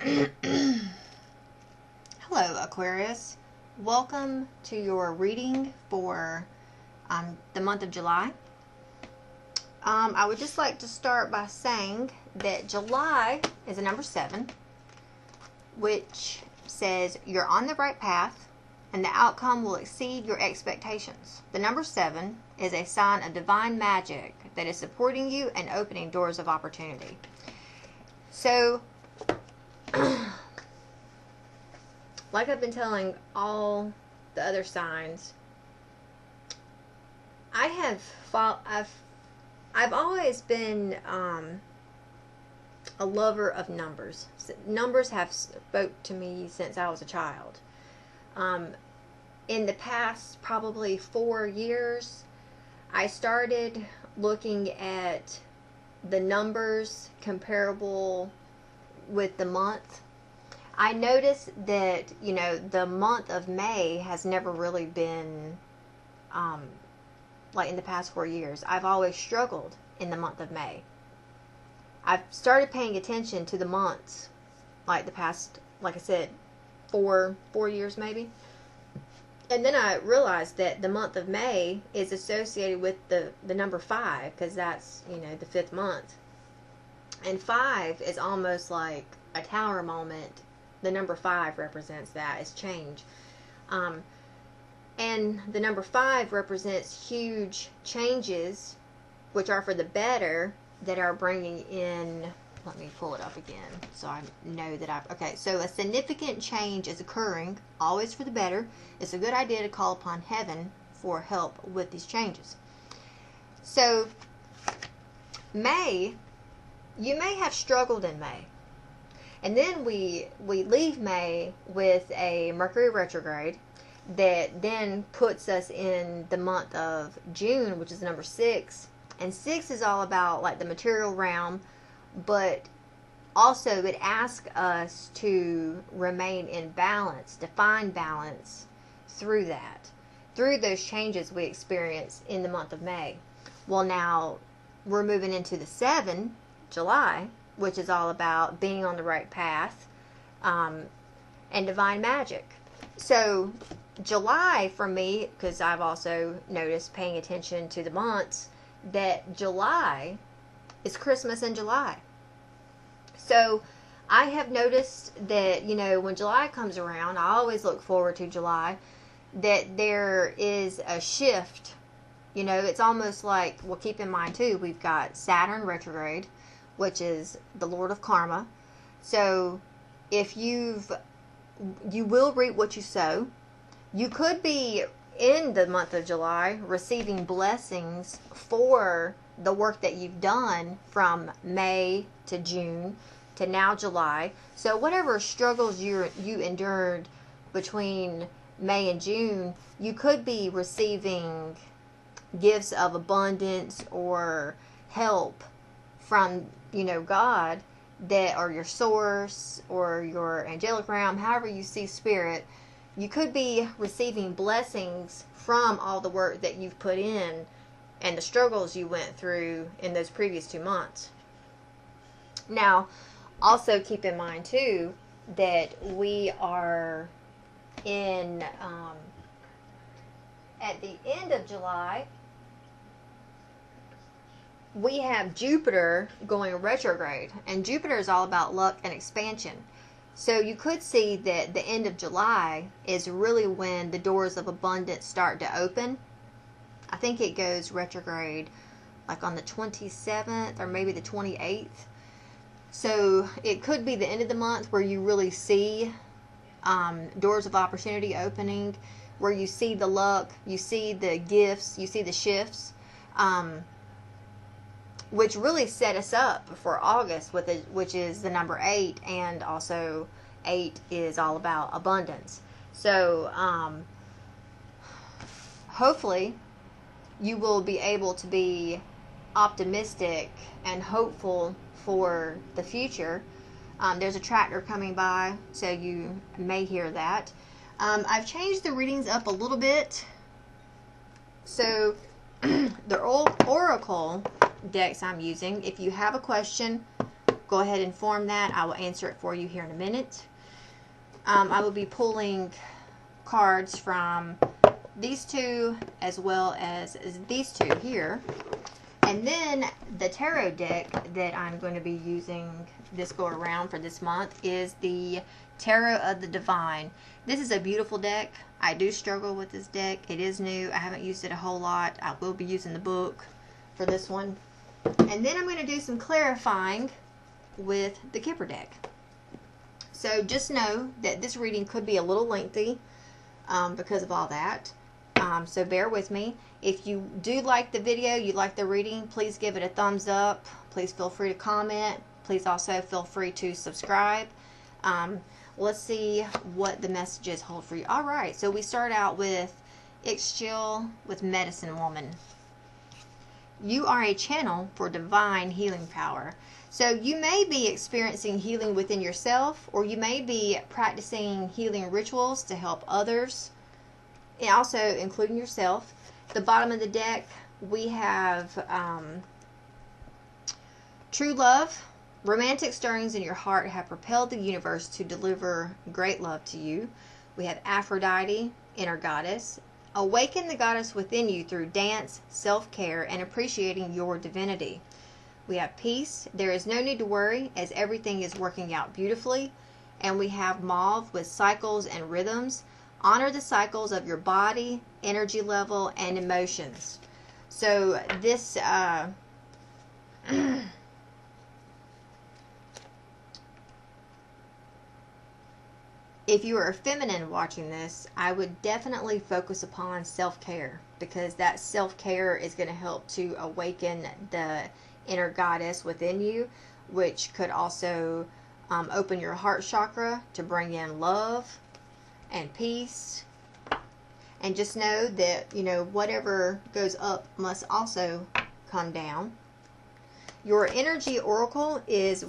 Hello, Aquarius. Welcome to your reading for the month of July. I would just like to start by saying that July is a number 7, which says you're on the right path and the outcome will exceed your expectations. The number 7 is a sign of divine magic that is supporting you and opening doors of opportunity. So, like I've been telling all the other signs, I've always been a lover of numbers. Numbers have spoke to me since I was a child. In the past probably 4 years, I started looking at the numbers comparable with the month. I noticed that, the month of May has never really been, like in the past 4 years. I've always struggled in the month of May. I've started paying attention to the months, like the past, like I said, 4 years maybe. And then I realized that the month of May is associated with the number 5, because that's, the 5th month. And 5 is almost like a tower moment. The number 5 represents that as change. And the number 5 represents huge changes, which are for the better, that are bringing in, let me pull it up again so I know that okay, so a significant change is occurring, always for the better. It's a good idea to call upon heaven for help with these changes. So, May, you may have struggled in May. And then we leave May with a Mercury retrograde that then puts us in the month of June, which is number 6. And 6 is all about like the material realm, but also it asks us to remain in balance, to find balance through that, through those changes we experience in the month of May. Well, now we're moving into the 7, July, which is all about being on the right path, and divine magic. So July for me, because I've also noticed paying attention to the months, that July is Christmas in July. So I have noticed that, when July comes around, I always look forward to July, that there is a shift. It's almost like, well, keep in mind too, we've got Saturn retrograde, which is the Lord of Karma. So if you will reap what you sow. You could be in the month of July receiving blessings for the work that you've done from May to June to now July. So whatever struggles you endured between May and June, you could be receiving gifts of abundance or help from, God, that are your source or your angelic realm, however you see spirit. You could be receiving blessings from all the work that you've put in and the struggles you went through in those previous 2 months. Now, also keep in mind too that we are in at the end of July, we have Jupiter going retrograde, and Jupiter is all about luck and expansion. So you could see that the end of July is really when the doors of abundance start to open. I think it goes retrograde like on the 27th or maybe the 28th. So it could be the end of the month where you really see doors of opportunity opening, where you see the luck, you see the gifts, you see the shifts, which really set us up for August, which is the number 8, and also 8 is all about abundance. So hopefully you will be able to be optimistic and hopeful for the future. There's a tractor coming by, so you may hear that. I've changed the readings up a little bit. So the Oracle decks I'm using, if you have a question, go ahead and form that. I will answer it for you here in a minute. I will be pulling cards from these two as well as these two here. And then the tarot deck that I'm going to be using this go around for this month is the Tarot of the Divine. This is a beautiful deck. I do struggle with this deck. It is new. I haven't used it a whole lot. I will be using the book for this one. And then I'm going to do some clarifying with the Kipper deck. So just know that this reading could be a little lengthy because of all that. So bear with me. If you do like the video, you like the reading, please give it a thumbs up. Please feel free to comment. Please also feel free to subscribe. Let's see what the messages hold for you. All right, so we start out with Chill with Medicine Woman. You are a channel for divine healing power. So you may be experiencing healing within yourself, or you may be practicing healing rituals to help others, and also including yourself. The bottom of the deck, we have true love. Romantic stirrings in your heart have propelled the universe to deliver great love to you. We have Aphrodite, inner goddess. Awaken the goddess within you through dance, self-care, and appreciating your divinity. We have peace. There is no need to worry as everything is working out beautifully. And we have Mauve with cycles and rhythms. Honor the cycles of your body, energy level, and emotions. So this if you are feminine watching this, I would definitely focus upon self-care, because that self-care is going to help to awaken the inner goddess within you, which could also open your heart chakra to bring in love and peace. And just know that, you know, whatever goes up must also come down. Your energy oracle is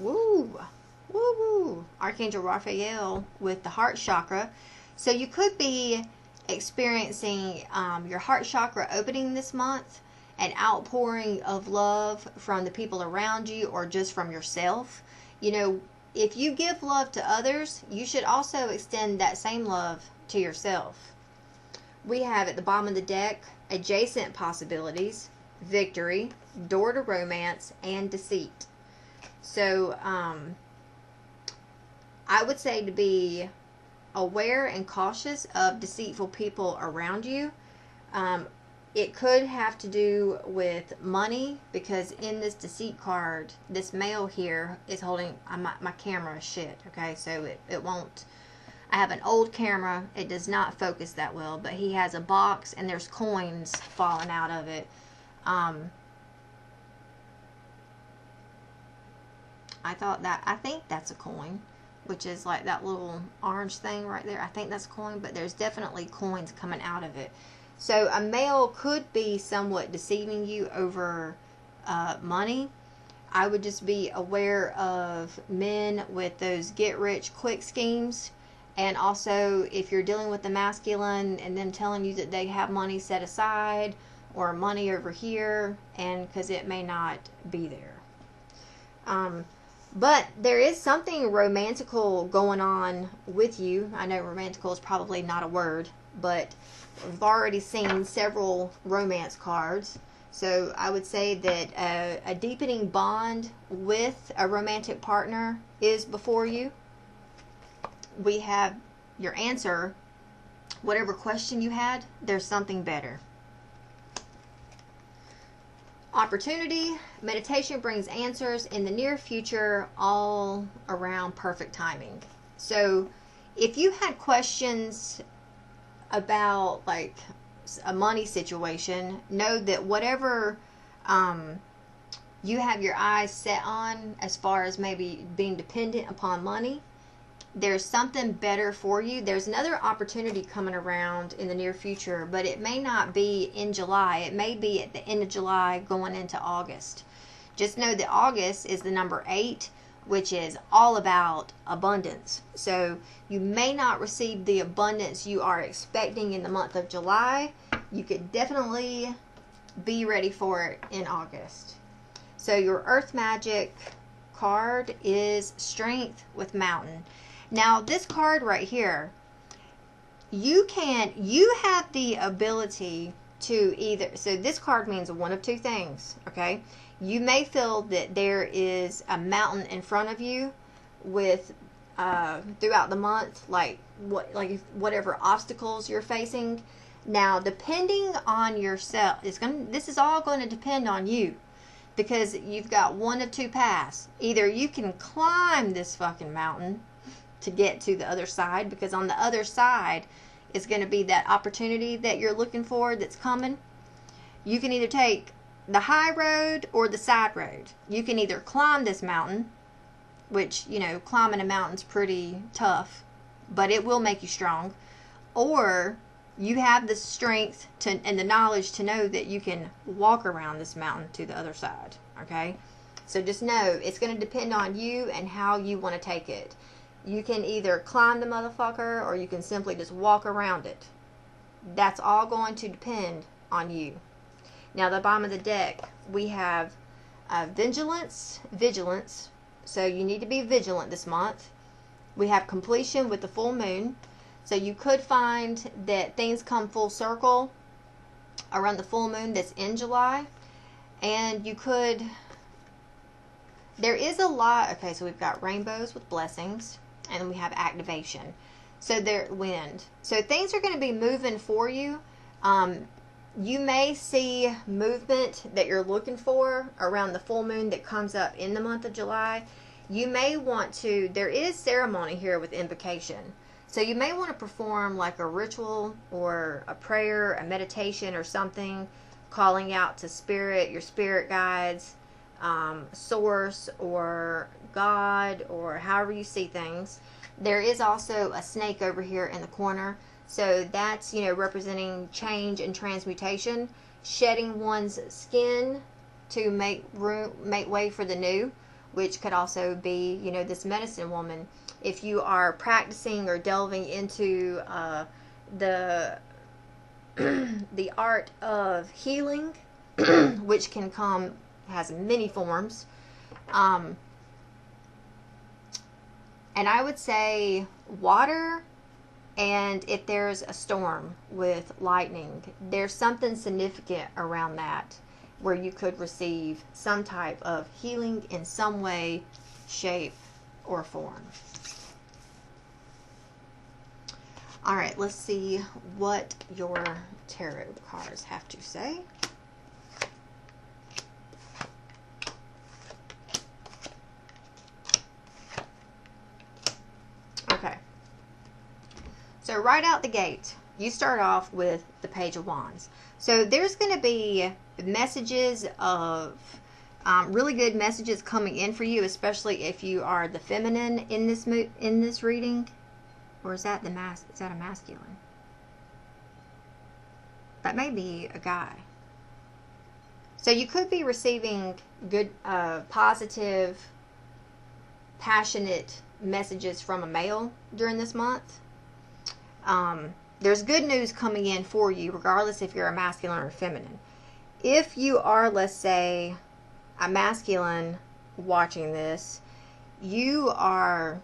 Archangel Raphael with the heart chakra. So you could be experiencing your heart chakra opening this month, an outpouring of love from the people around you or just from yourself. You know, if you give love to others, you should also extend that same love to yourself. We have at the bottom of the deck adjacent possibilities, victory, door to romance, and deceit. So I would say to be aware and cautious of deceitful people around you. It could have to do with money, because in this deceit card, this male here is holding, my camera is shit, okay, so it won't, I have an old camera, it does not focus that well, but he has a box and there's coins falling out of it. I think that's a coin, which is like that little orange thing right there. I think that's a coin, but there's definitely coins coming out of it. So a male could be somewhat deceiving you over money. I would just be aware of men with those get-rich-quick schemes. And also, if you're dealing with the masculine and them telling you that they have money set aside or money over here, and because it may not be there. But there is something romantical going on with you. I know romantical is probably not a word, but we've already seen several romance cards. So I would say that a deepening bond with a romantic partner is before you. We have your answer. Whatever question you had, there's something better. Opportunity. Meditation brings answers in the near future, all around perfect timing. So if you had questions about like a money situation, know that whatever you have your eyes set on as far as maybe being dependent upon money, there's something better for you. There's another opportunity coming around in the near future, but it may not be in July. It may be at the end of July going into August. Just know that August is the number 8, which is all about abundance. So you may not receive the abundance you are expecting in the month of July. You could definitely be ready for it in August. So your Earth Magic card is Strength with Mountain. Now, this card right here, you have the ability to either, so this card means one of two things, okay? You may feel that there is a mountain in front of you with, throughout the month, like whatever obstacles you're facing. Now, depending on yourself, this is all going to depend on you, because you've got one of two paths. Either you can climb this fucking mountain to get to the other side, because on the other side is going to be that opportunity that you're looking for that's coming. You can either take the high road or the side road. You can either climb this mountain, which, you know, climbing a mountain's pretty tough, but it will make you strong, or you have the strength and the knowledge to know that you can walk around this mountain to the other side, okay? So just know it's going to depend on you and how you want to take it. You can either climb the motherfucker or you can simply just walk around it. That's all going to depend on you. Now, the bottom of the deck, we have vigilance. So you need to be vigilant this month. We have completion with the full moon. So you could find that things come full circle around the full moon that's in July. And you could, there is a lot, okay, so we've got rainbows with blessings, and then we have activation. So there, wind. So things are going to be moving for you. You may see movement that you're looking for around the full moon that comes up in the month of July. You may want to, there is ceremony here with invocation. So you may want to perform like a ritual or a prayer, a meditation or something, calling out to spirit, your spirit guides, source or God, or however you see things. There is also a snake over here in the corner. So that's, you know, representing change and transmutation, shedding one's skin to make way for the new, which could also be, you know, this medicine woman. If you are practicing or delving into the art of healing, which has many forms. And I would say water, and if there's a storm with lightning, there's something significant around that where you could receive some type of healing in some way, shape, or form. All right, let's see what your tarot cards have to say. Okay. So right out the gate, you start off with the Page of Wands. So there's going to be messages of really good messages coming in for you, especially if you are the feminine in this reading. Or is that is that a masculine? That may be a guy. So you could be receiving good, positive, passionate messages from a male during this month. There's good news coming in for you, regardless if you're a masculine or a feminine. If you are, let's say, a masculine watching this, you are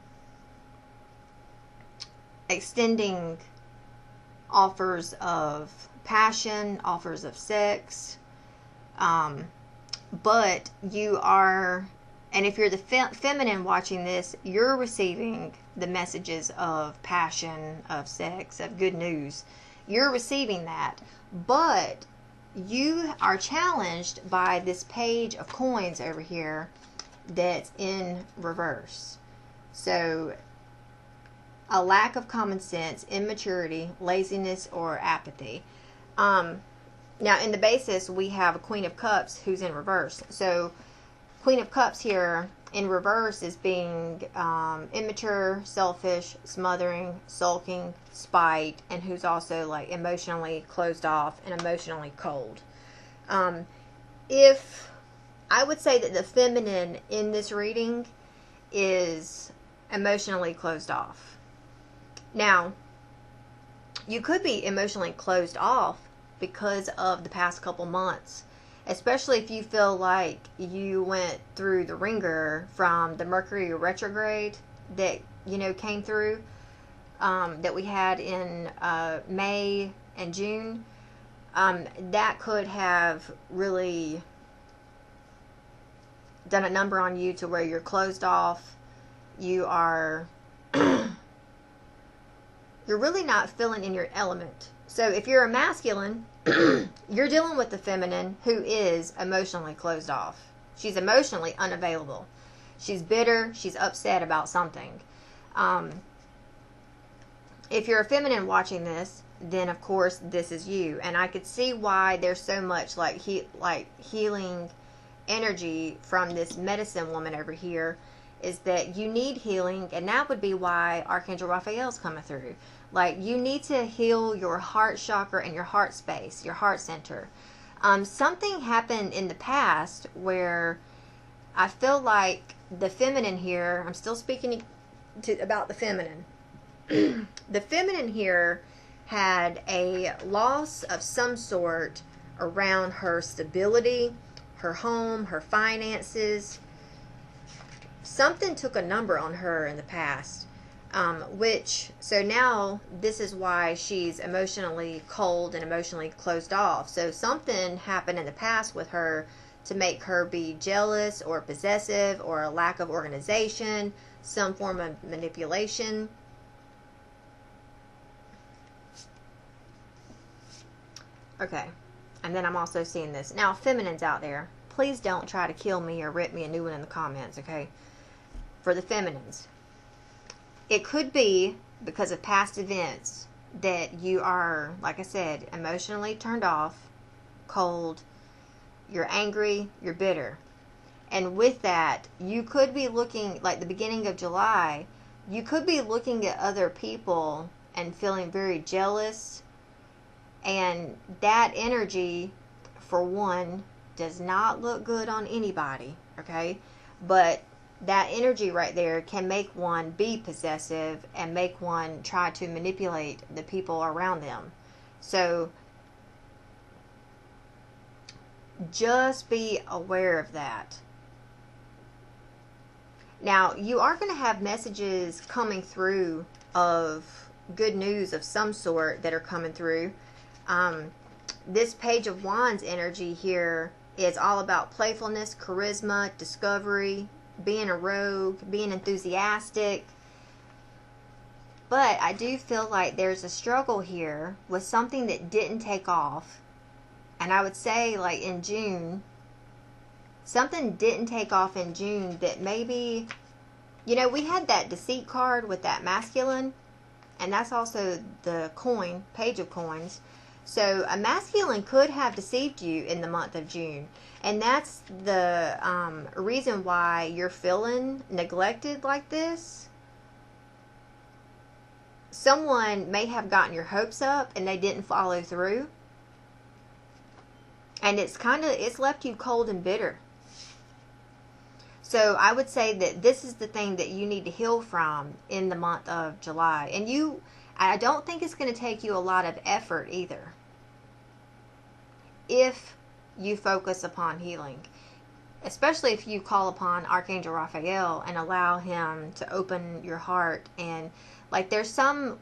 extending offers of passion, offers of sex, but you are, and if you're the feminine watching this, you're receiving the messages of passion, of sex, of good news. You're receiving that, but you are challenged by this Page of Coins over here that's in reverse. So a lack of common sense, immaturity, laziness, or apathy. Now, in the basis, we have a Queen of Cups who's in reverse. So, Queen of Cups here in reverse is being immature, selfish, smothering, sulking, spite, and who's also like emotionally closed off and emotionally cold. If I would say that the feminine in this reading is emotionally closed off. Now, you could be emotionally closed off because of the past couple months especially if you feel like you went through the ringer from the Mercury retrograde that, you know, came through, that we had in May and June. That could have really done a number on you to where you're closed off. You are you're really not feeling in your element. So if you're a masculine, you're dealing with the feminine who is emotionally closed off. She's emotionally unavailable. She's bitter. She's upset about something. If you're a feminine watching this, then of course this is you. And I could see why there's so much like healing energy from this medicine woman over here, is that you need healing, and that would be why Archangel Raphael's coming through. Like, you need to heal your heart chakra and your heart space, your heart center. Something happened in the past where I feel like the feminine here, I'm still speaking about the feminine. The feminine here had a loss of some sort around her stability, her home, her finances. Something took a number on her in the past. So now this is why she's emotionally cold and emotionally closed off. So something happened in the past with her to make her be jealous or possessive, or a lack of organization, some form of manipulation. Okay, and then I'm also seeing this. Now, feminines out there, please don't try to kill me or rip me a new one in the comments, okay? For the feminines, it could be because of past events that you are, like I said, emotionally turned off, cold, you're angry, you're bitter. And with that, you could be looking, like the beginning of July, you could be looking at other people and feeling very jealous. And that energy, for one, does not look good on anybody, okay? But that energy right there can make one be possessive and make one try to manipulate the people around them. So just be aware of that. Now, you are going to have messages coming through of good news of some sort that are coming through. This Page of Wands energy here is all about playfulness, charisma, discovery, being a rogue, being enthusiastic. But I do feel like there's a struggle here with something that didn't take off. And I would say, like in June, something didn't take off in June that maybe, you know, we had that deceit card with that masculine, and that's also the coin, Page of Coins. So a masculine could have deceived you in the month of June. And that's the reason why you're feeling neglected like this. Someone may have gotten your hopes up and they didn't follow through. And it's left you cold and bitter. So I would say that this is the thing that you need to heal from in the month of July. And I don't think it's going to take you a lot of effort either, if you focus upon healing, especially if you call upon Archangel Raphael and allow him to open your heart. And like, there's some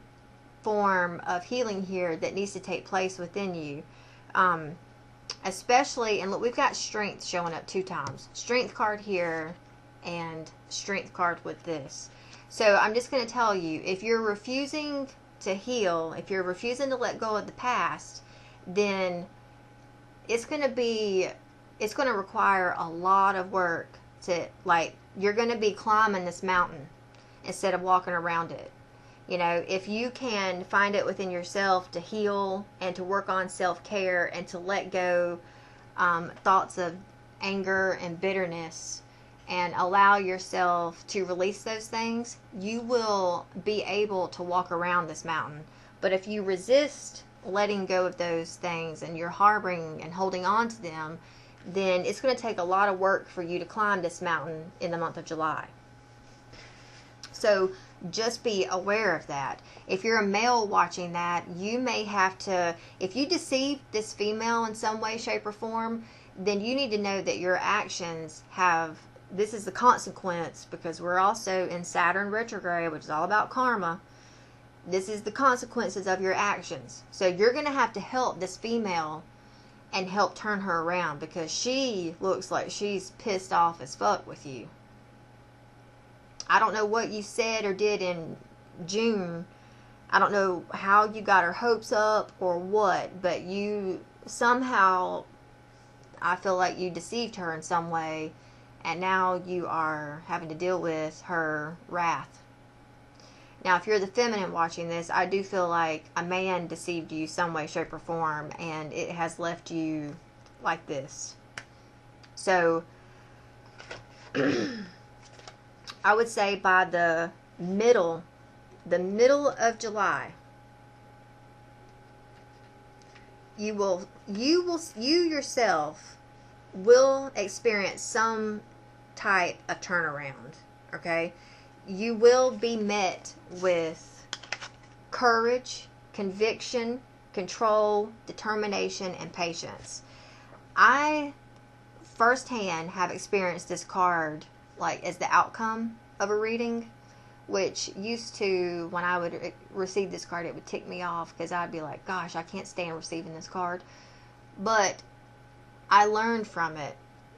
form of healing here that needs to take place within you, especially, and look, we've got strength showing up 2 times, strength card here and strength card with this. So I'm just going to tell you, if you're refusing to heal, if you're refusing to let go of the past, then it's going to require a lot of work to, like, you're going to be climbing this mountain instead of walking around it. You know, if you can find it within yourself to heal and to work on self-care and to let go thoughts of anger and bitterness and allow yourself to release those things, you will be able to walk around this mountain. But if you resist letting go of those things and you're harboring and holding on to them, then it's going to take a lot of work for you to climb this mountain in the month of July. So just be aware of that. If you're a male watching that, you may have to, if you deceive this female in some way, shape, or form, then you need to know that your actions have, this is the consequence, because we're also in Saturn retrograde, which is all about karma. This is the consequences of your actions. So you're going to have to help this female and help turn her around, because she looks like she's pissed off as fuck with you. I don't know what you said or did in June. I don't know how you got her hopes up or what, but you somehow, I feel like you deceived her in some way, and now you are having to deal with her wrath. Now, if you're the feminine watching this, I do feel like a man deceived you some way, shape, or form, and it has left you like this. So, I would say by the middle of July, you yourself will experience some type of turnaround, okay? You will be met with courage, conviction, control, determination, and patience. I firsthand have experienced this card like as the outcome of a reading, which used to, when I would receive this card, it would tick me off because I'd be like, gosh, I can't stand receiving this card. But I learned from it.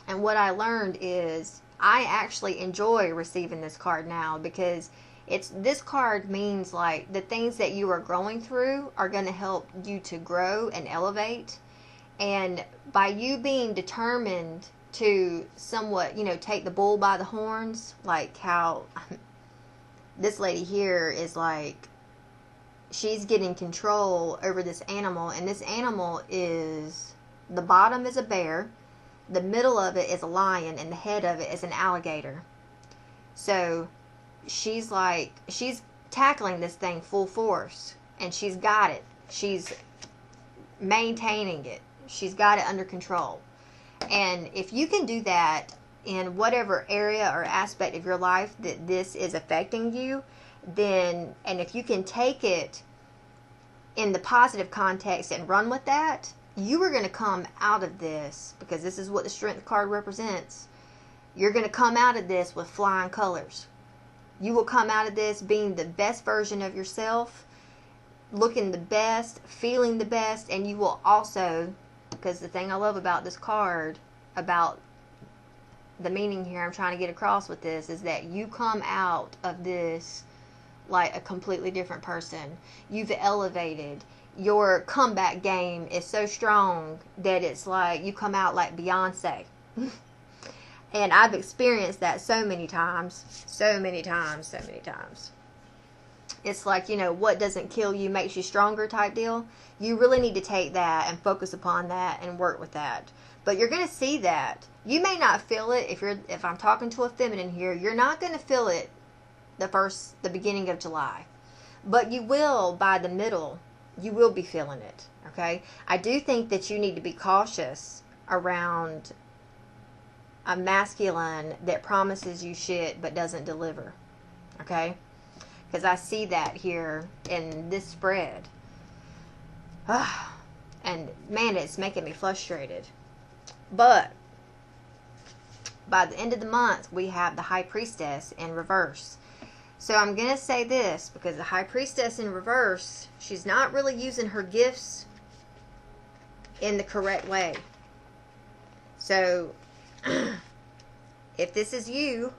And what I learned is I actually enjoy receiving this card now, because this card means like the things that you are growing through are going to help you to grow and elevate. And by you being determined to somewhat, take the bull by the horns, like how this lady here is like, she's getting control over this animal, and this animal is, the bottom is a bear, the middle of it is a lion, and the head of it is an alligator. So she's tackling this thing full force, and she's got it. She's maintaining it. She's got it under control. And if you can do that in whatever area or aspect of your life that this is affecting you, then, and if you can take it in the positive context and run with that, you are going to come out of this, because this is what the Strength card represents. You're going to come out of this with flying colors. You will come out of this being the best version of yourself, looking the best, feeling the best, and you will also, because the thing I love about this card, about the meaning here I'm trying to get across with this, is that you come out of this like a completely different person. You've elevated. Your comeback game is so strong that it's like you come out like Beyonce. And I've experienced that so many times. It's like, what doesn't kill you makes you stronger type deal. You really need to take that and focus upon that and work with that. But you're going to see that. You may not feel it if I'm talking to a feminine here. You're not going to feel it the beginning of July. But you will by the middle. You will be feeling it, okay? I do think that you need to be cautious around a masculine that promises you shit but doesn't deliver, okay? Because I see that here in this spread. And man, it's making me frustrated. But by the end of the month, we have the High Priestess in reverse. So I'm going to say this, because the High Priestess in reverse, she's not really using her gifts in the correct way. So if this is you,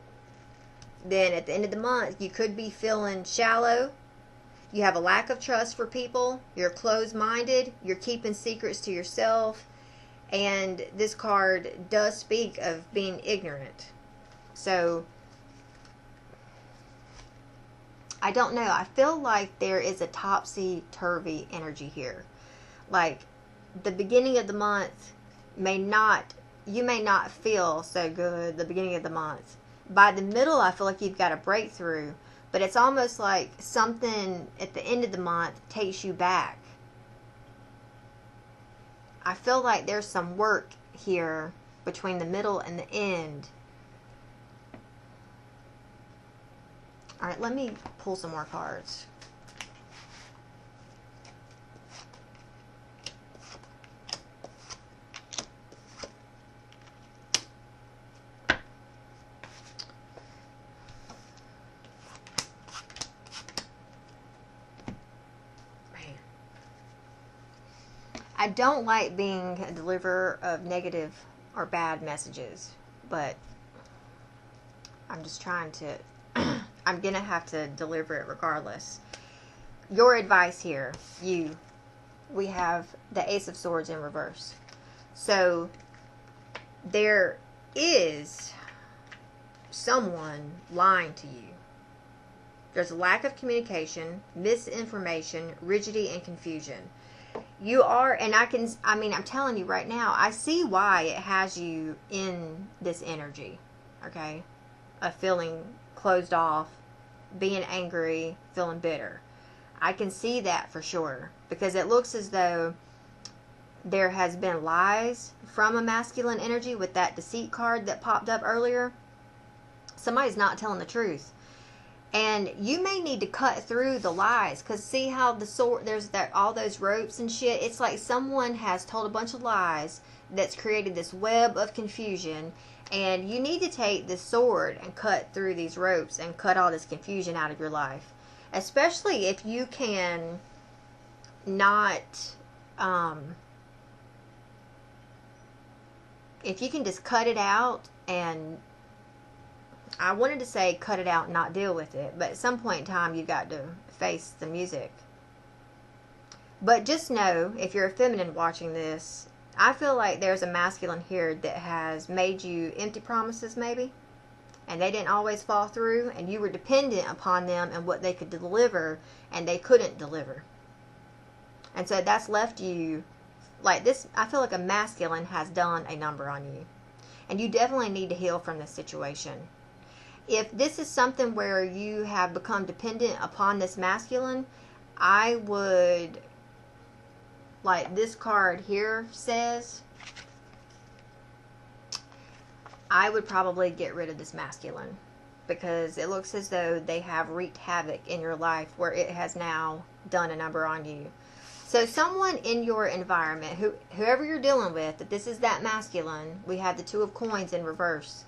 then at the end of the month, you could be feeling shallow. You have a lack of trust for people. You're closed-minded. You're keeping secrets to yourself. And this card does speak of being ignorant. So I don't know. I feel like there is a topsy-turvy energy here. Like, the beginning of the month you may not feel so good the beginning of the month. By the middle, I feel like you've got a breakthrough. But it's almost like something at the end of the month takes you back. I feel like there's some work here between the middle and the end. Alright, let me pull some more cards. I don't like being a deliverer of negative or bad messages, but I'm just trying to, I'm going to have to deliver it regardless. Your advice here, we have the Ace of Swords in reverse. So there is someone lying to you. There's a lack of communication, misinformation, rigidity, and confusion. You are, and I'm telling you right now, I see why it has you in this energy, okay? Of feeling closed off, being angry, feeling bitter. I can see that for sure, because it looks as though there has been lies from a masculine energy with that deceit card that popped up earlier. Somebody's not telling the truth. And you may need to cut through the lies, because see how the sword, there's all those ropes and shit. It's like someone has told a bunch of lies that's created this web of confusion, and you need to take this sword and cut through these ropes and cut all this confusion out of your life. Especially if you can not, if you can just cut it out. And I wanted to say cut it out and not deal with it, but at some point in time you've got to face the music. But just know, if you're a feminine watching this, I feel like there's a masculine here that has made you empty promises maybe, and they didn't always fall through, and you were dependent upon them and what they could deliver, and they couldn't deliver. And so that's left you like this. I feel like a masculine has done a number on you, and you definitely need to heal from this situation. If this is something where you have become dependent upon this masculine, I would, like this card here says, I would probably get rid of this masculine, because it looks as though they have wreaked havoc in your life where it has now done a number on you. So someone in your environment, whoever you're dealing with, if this is that masculine, we have the Two of Coins in reverse.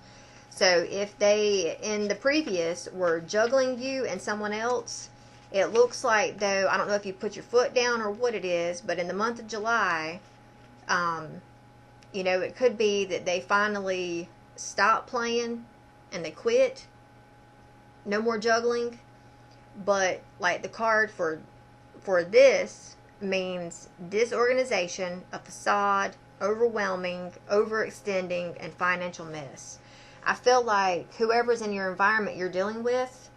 So if they, in the previous, were juggling you and someone else, it looks like, though, I don't know if you put your foot down or what it is, but in the month of July, it could be that they finally stopped playing and they quit. No more juggling. But, like, the card for this means disorganization, a facade, overwhelming, overextending, and financial mess. I feel like whoever's in your environment you're dealing with,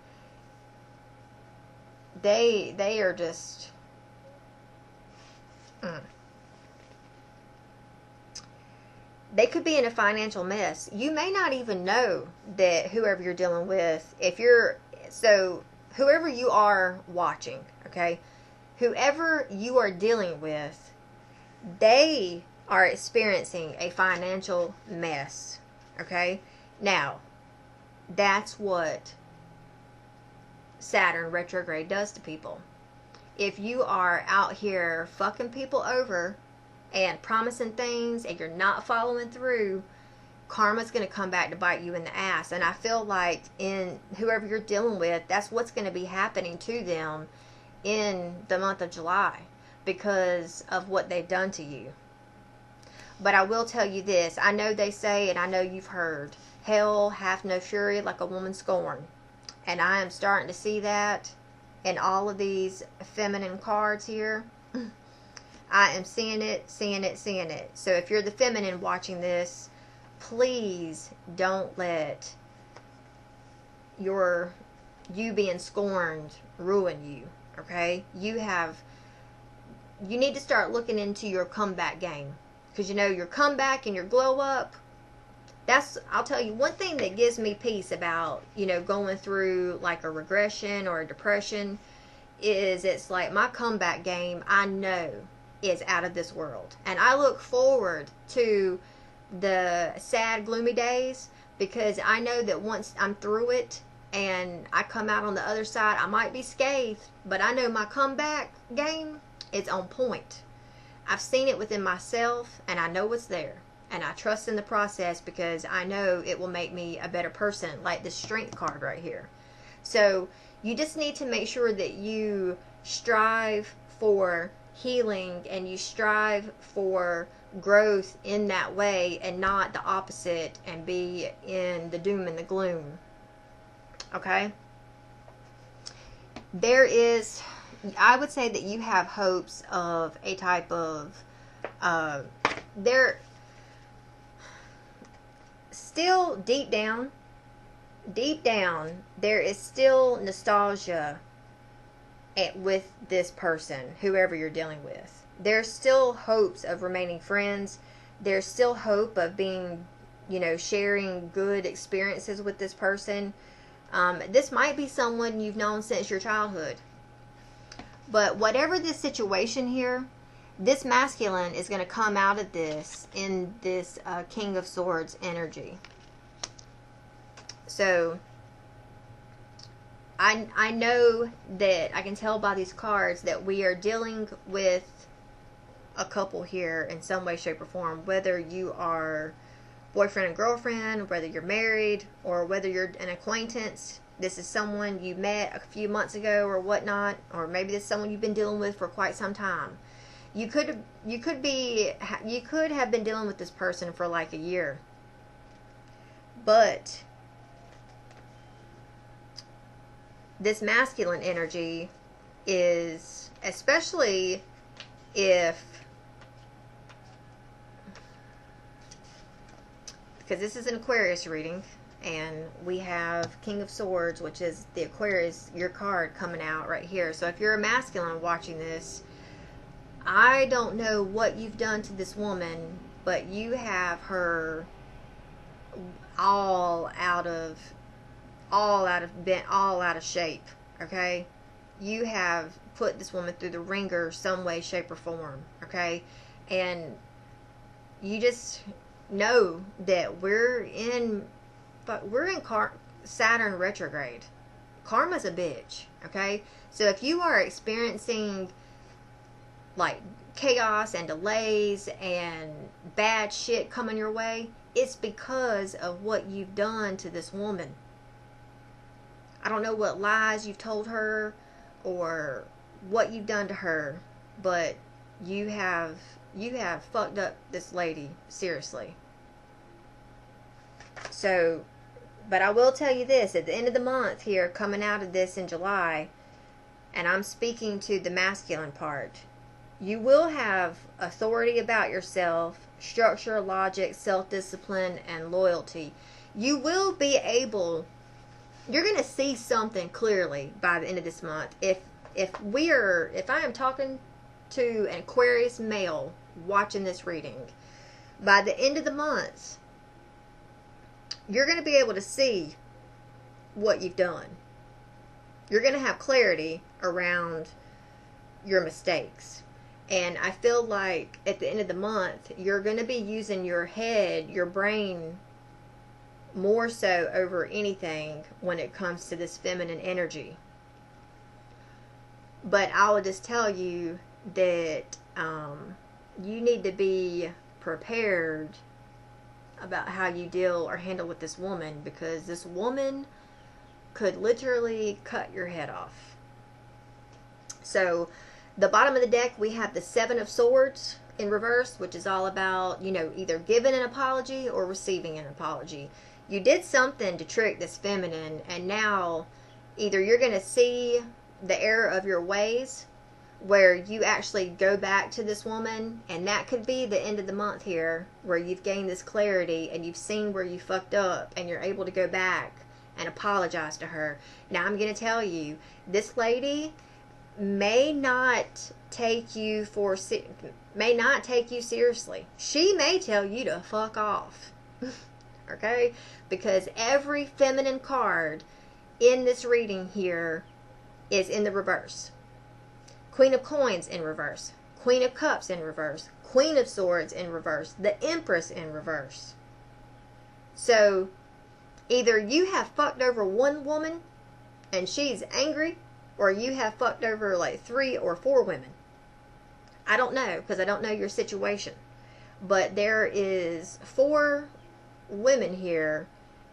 they are just they could be in a financial mess. You may not even know that whoever you're dealing with, whoever you are watching, okay, whoever you are dealing with, they are experiencing a financial mess, okay? Now, that's what Saturn retrograde does to people. If you are out here fucking people over and promising things and you're not following through, karma's going to come back to bite you in the ass. And I feel like in whoever you're dealing with, that's what's going to be happening to them in the month of July because of what they've done to you. But I will tell you this. I know they say, and I know you've heard, hell hath no fury like a woman scorned. And I am starting to see that in all of these feminine cards here. I am seeing it, seeing it, seeing it. So if you're the feminine watching this, please don't let you being scorned ruin you. Okay? You need to start looking into your comeback game. Because your comeback and your glow up, I'll tell you, one thing that gives me peace about, going through like a regression or a depression is it's like my comeback game, I know, is out of this world. And I look forward to the sad, gloomy days because I know that once I'm through it and I come out on the other side, I might be scathed, but I know my comeback game is on point. I've seen it within myself and I know it's there. And I trust in the process because I know it will make me a better person, like the strength card right here. So you just need to make sure that you strive for healing and you strive for growth in that way and not the opposite and be in the doom and the gloom. Okay? There is, I would say that you have hopes of a type of, there, still deep down, there is still nostalgia with this person, whoever you're dealing with. There's still hopes of remaining friends. There's still hope of being, you know, sharing good experiences with this person. This might be someone you've known since your childhood. But whatever this situation here, this masculine is going to come out of this in this King of Swords energy. So, I know that I can tell by these cards that we are dealing with a couple here in some way, shape, or form. Whether you are boyfriend and girlfriend, whether you're married, or whether you're an acquaintance. This is someone you met a few months ago or whatnot, or maybe this is someone you've been dealing with for quite some time. You could have been dealing with this person for like a year. But this masculine energy is, especially if, because this is an Aquarius reading, and we have King of Swords, which is the Aquarius, your card coming out right here. So if you're a masculine watching this, I don't know what you've done to this woman, but you have her all out of shape. Okay, you have put this woman through the ringer some way, shape, or form. Okay, and you just know that we're in Saturn retrograde. Karma's a bitch. Okay, so if you are experiencing like chaos and delays and bad shit coming your way, it's because of what you've done to this woman. I don't know what lies you've told her or what you've done to her, but you have fucked up this lady, seriously. So, but I will tell you this, at the end of the month here, coming out of this in July, and I'm speaking to the masculine part, you will have authority about yourself, structure, logic, self-discipline, and loyalty. You will be able, you're going to see something clearly by the end of this month. If I am talking to an Aquarius male watching this reading, by the end of the month, you're going to be able to see what you've done. You're going to have clarity around your mistakes. And I feel like at the end of the month, you're going to be using your head, your brain, more so over anything when it comes to this feminine energy. But I will just tell you that you need to be prepared about how you deal or handle with this woman, because this woman could literally cut your head off. So the bottom of the deck, we have the Seven of Swords in reverse, which is all about, you know, either giving an apology or receiving an apology. You did something to trick this feminine, and now either you're going to see the error of your ways, where you actually go back to this woman, and that could be the end of the month here, where you've gained this clarity and you've seen where you fucked up and you're able to go back and apologize to her. Now I'm going to tell you, this lady may not take you seriously. She may tell you to fuck off. Okay? Because every feminine card in this reading here is in the reverse. Queen of Coins in reverse. Queen of Cups in reverse. Queen of Swords in reverse. The Empress in reverse. So, either you have fucked over one woman and she's angry, or you have fucked over like 3 or 4 women. I don't know, because I don't know your situation. But there is 4 women here,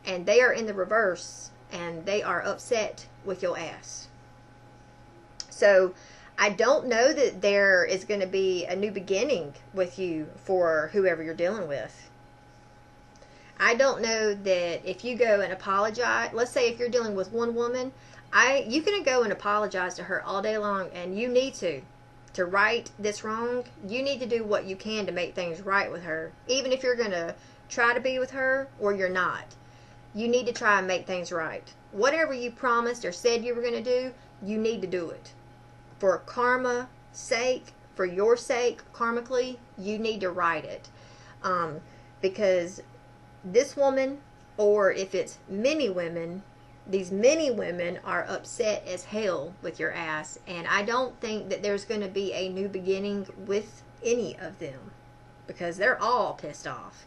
and they are in the reverse, and they are upset with your ass. So, I don't know that there is going to be a new beginning with you for whoever you're dealing with. I don't know that if you go and apologize, let's say if you're dealing with one woman, you can go and apologize to her all day long, and you need to right this wrong. You need to do what you can to make things right with her, even if you're going to try to be with her or you're not. You need to try and make things right. Whatever you promised or said you were going to do, you need to do it. For karma's sake, for your sake, karmically, you need to right it. Because this woman, or if it's many women, these many women are upset as hell with your ass, and I don't think that there's going to be a new beginning with any of them, because they're all pissed off.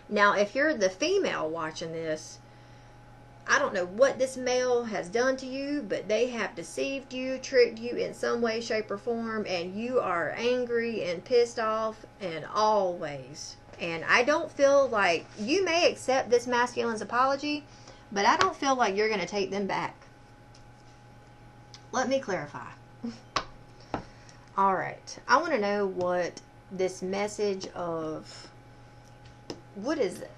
Now, if you're the female watching this, I don't know what this male has done to you, but they have deceived you, tricked you in some way, shape, or form, and you are angry and pissed off in all ways. And I don't feel like, you may accept this masculine's apology, but I don't feel like you're going to take them back. Let me clarify. Alright, I want to know what this message of, what is it?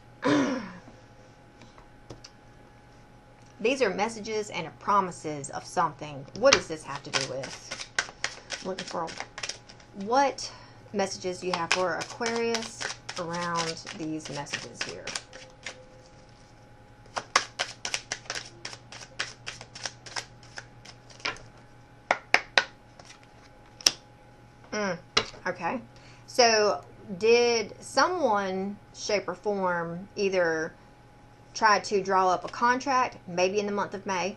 These are messages and promises of something. What does this have to do with? Looking for what messages you have for Aquarius around these messages here. Okay. So, did someone, shape or form, either try to draw up a contract, maybe in the month of May,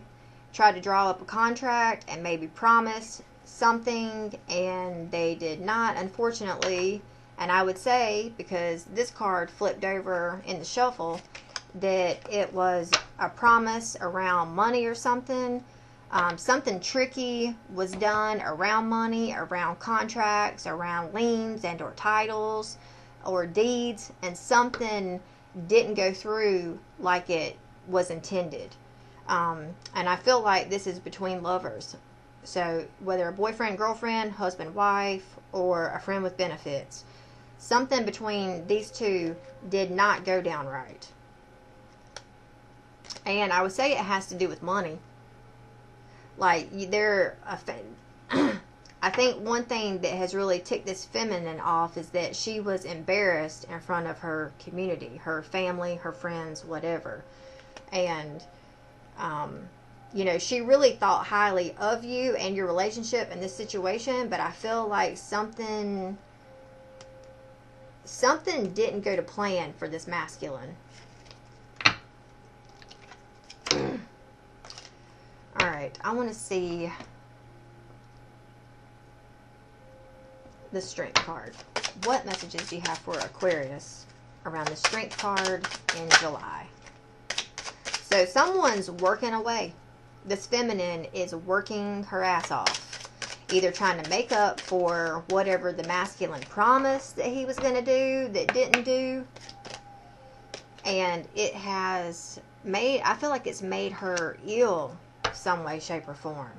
try to draw up a contract and maybe promise something, and they did not, unfortunately. And I would say, because this card flipped over in the shuffle, that it was a promise around money or something. Something tricky was done around money, around contracts, around liens and or titles or deeds, and something didn't go through like it was intended. And I feel like this is between lovers. So whether a boyfriend, girlfriend, husband, wife, or a friend with benefits, something between these two did not go down right. And I would say it has to do with money. Like, I think one thing that has really ticked this feminine off is that she was embarrassed in front of her community, her family, her friends, whatever. And, you know, she really thought highly of you and your relationship in this situation, but I feel like something didn't go to plan for this masculine. Alright, I want to see the Strength card. What messages do you have for Aquarius around the Strength card in July? So someone's working away. This feminine is working her ass off. Either trying to make up for whatever the masculine promised that he was going to do that didn't do. And it has made, I feel like it's made her ill some way, shape, or form.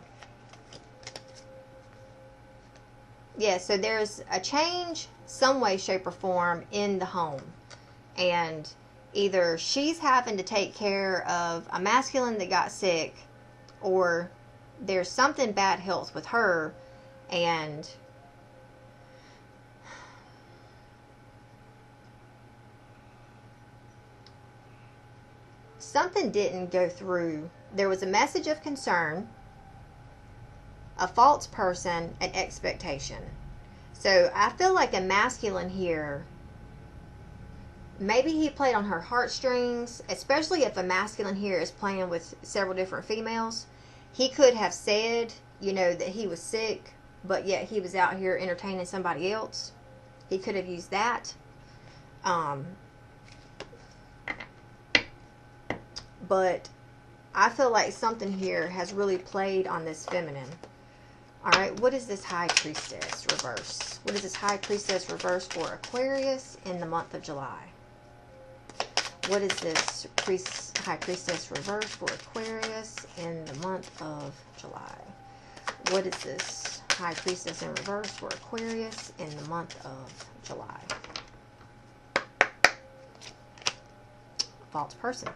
Yeah, so there's a change some way, shape, or form in the home. And either she's having to take care of a masculine that got sick, or there's something bad health with her, and something didn't go through. There was a message of concern, a false person, and expectation. So I feel like a masculine here, maybe he played on her heartstrings, especially if a masculine here is playing with several different females. He could have said, you know, that he was sick, but yet he was out here entertaining somebody else. He could have used that. But I feel like something here has really played on this feminine. Alright, what is this High Priestess reverse? What is this High Priestess reverse for Aquarius in the month of July? What is this High Priestess reverse for Aquarius in the month of July? What is this High Priestess in reverse for Aquarius in the month of July. False person.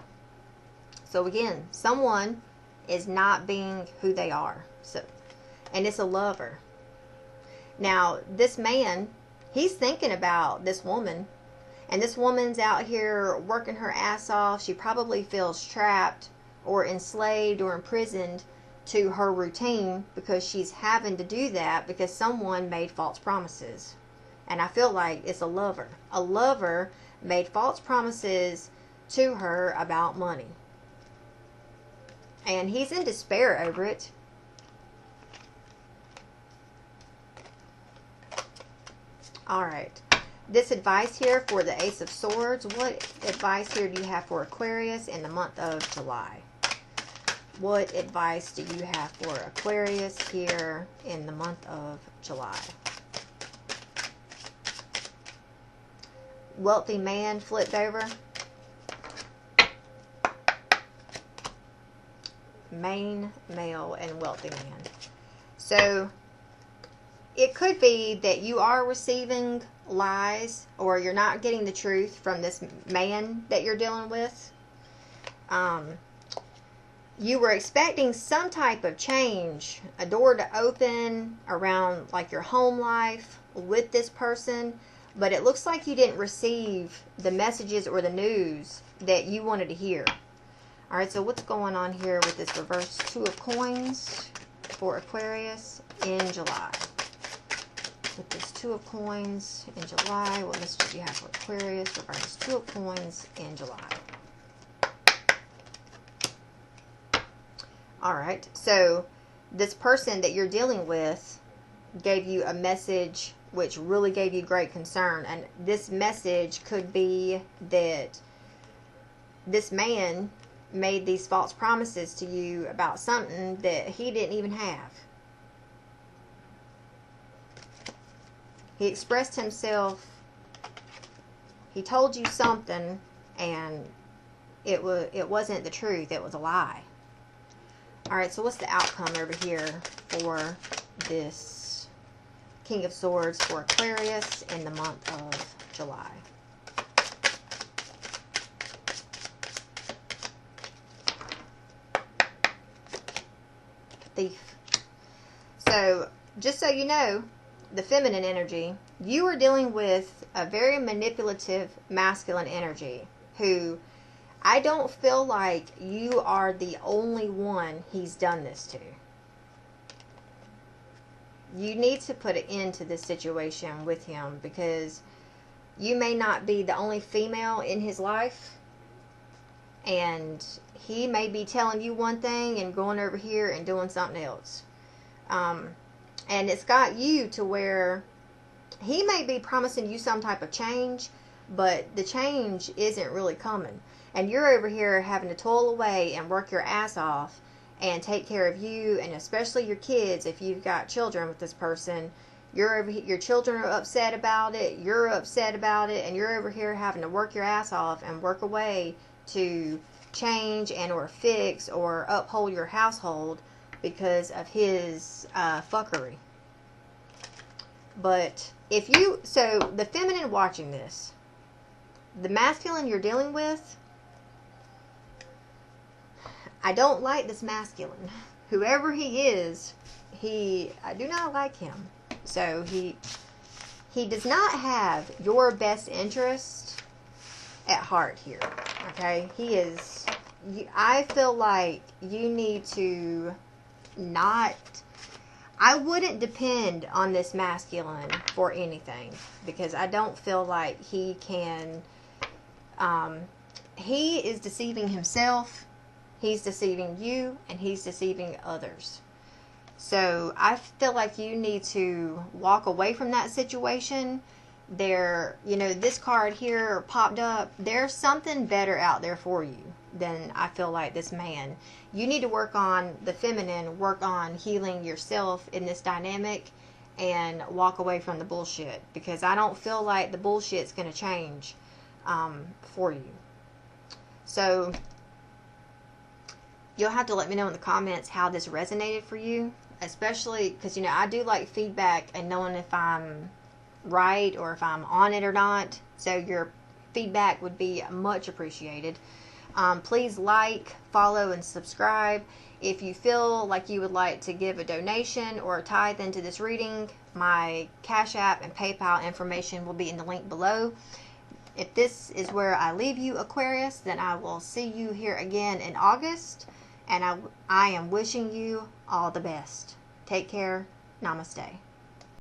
So again, someone is not being who they are. So, and it's a lover. Now, this man, he's thinking about this woman. And this woman's out here working her ass off. She probably feels trapped or enslaved or imprisoned to her routine because she's having to do that because someone made false promises. And I feel like it's a lover. A lover made false promises to her about money. And he's in despair over it. Alright. This advice here for the Ace of Swords. What advice here do you have for Aquarius in the month of July? What advice do you have for Aquarius here in the month of July? Wealthy man flipped over. Main, male, and wealthy man. So, it could be that you are receiving lies or you're not getting the truth from this man that you're dealing with. You were expecting some type of change, a door to open around like your home life with this person, but it looks like you didn't receive the messages or the news that you wanted to hear. Alright, so what's going on here with this reverse Two of Coins for Aquarius in July? With this Two of Coins in July, what message do you have for Aquarius? Reverse Two of Coins in July. Alright, so this person that you're dealing with gave you a message which really gave you great concern. And this message could be that this man made these false promises to you about something that he didn't even have. He expressed himself, he told you something, and it wasn't the truth, it was a lie. Alright, so what's the outcome over here for this King of Swords for Aquarius in the month of July? Thief. So, just so you know, the feminine energy, you are dealing with a very manipulative masculine energy who I don't feel like you are the only one he's done this to. You need to put an end to this situation with him because you may not be the only female in his life, and he may be telling you one thing and going over here and doing something else. And it's got you to where he may be promising you some type of change, but the change isn't really coming. And you're over here having to toil away and work your ass off and take care of you, and especially your kids if you've got children with this person. You're over here, your children are upset about it, you're upset about it, and you're over here having to work your ass off and work away to change and or fix or uphold your household because of his fuckery. But if you, so the feminine watching this, the masculine you're dealing with, I don't like this masculine. Whoever he is, I do not like him. So he does not have your best interest at heart here. Okay? He is, I feel like you need to not, I wouldn't depend on this masculine for anything because I don't feel like he can, he is deceiving himself, he's deceiving you, and he's deceiving others. So I feel like you need to walk away from that situation. There, you know, this card here popped up. There's something better out there for you than I feel like this man. You need to work on the feminine, work on healing yourself in this dynamic, and walk away from the bullshit. Because I don't feel like the bullshit's going to change for you. So you'll have to let me know in the comments how this resonated for you. especially because, you know, I do like feedback and knowing if I'm right or if I'm on it or not. So your feedback would be much appreciated. Please like, follow, and subscribe. If you feel like you would like to give a donation or a tithe into this reading, my Cash App and PayPal information will be in the link below. If this is where I leave you, Aquarius, then I will see you here again in August. And I am wishing you all the best. Take care. Namaste.